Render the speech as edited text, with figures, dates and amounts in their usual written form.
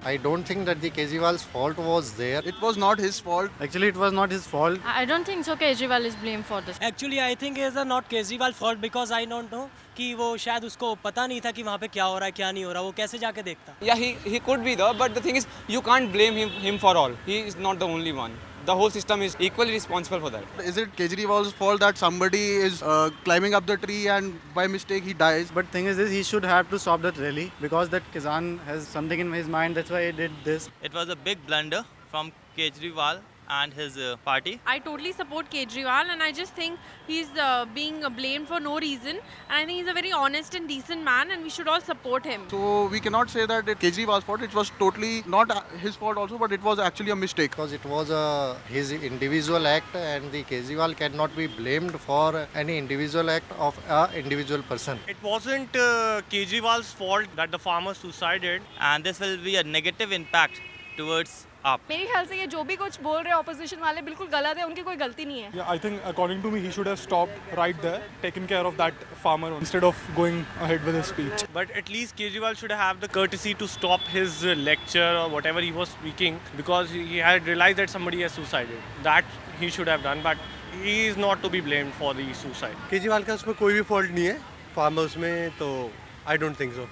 I don't think that the Kejriwal's fault was there. It was not his fault. Actually, it was not his fault. I don't think so Kejriwal is blamed for this. Actually I think is not Kejriwal fault because I don't know कि वो शायद उसको पता नहीं था कि वहाँ पे क्या हो रहा है क्या नहीं हो रहा, वो कैसे जाके देखता. Yeah, he could be there, but the thing is, you can't blame him for all. He is not the only one. The whole system is equally responsible for that. Is it Kejriwal's fault that somebody is climbing up the tree and by mistake he dies? But thing is this, he should have to stop that rally because that Kizan has something in his mind. That's why he did this. It was a big blunder from Kejriwal and his party. I totally support Kejriwal and I just think he's being blamed for no reason, and I think he's a very honest and decent man and we should all support him. So we cannot say that it's Kejriwal's fault. It was totally not his fault also, but it was actually a mistake. Because it was his individual act, and the Kejriwal cannot be blamed for any individual act of a individual person. It wasn't Kejriwal's fault that the farmer suicided. And this will be a negative impact towards up. मेरे ख्याल से ये जो भी कुछ बोल रहे हैं ऑपोजिशन वाले बिल्कुल गलत है, उनकी कोई गलती नहीं है. Yeah, I think according to me, he should have stopped right there, taken care of that farmer instead of going ahead with his speech. But at least Kejriwal should have the courtesy to stop his lecture or whatever he was speaking, because he had realized that somebody has suicided. That he should have done, but he is not to be blamed for the suicide. Kejriwal का उसमें कोई भी fault नहीं है farmers में, तो I don't think so.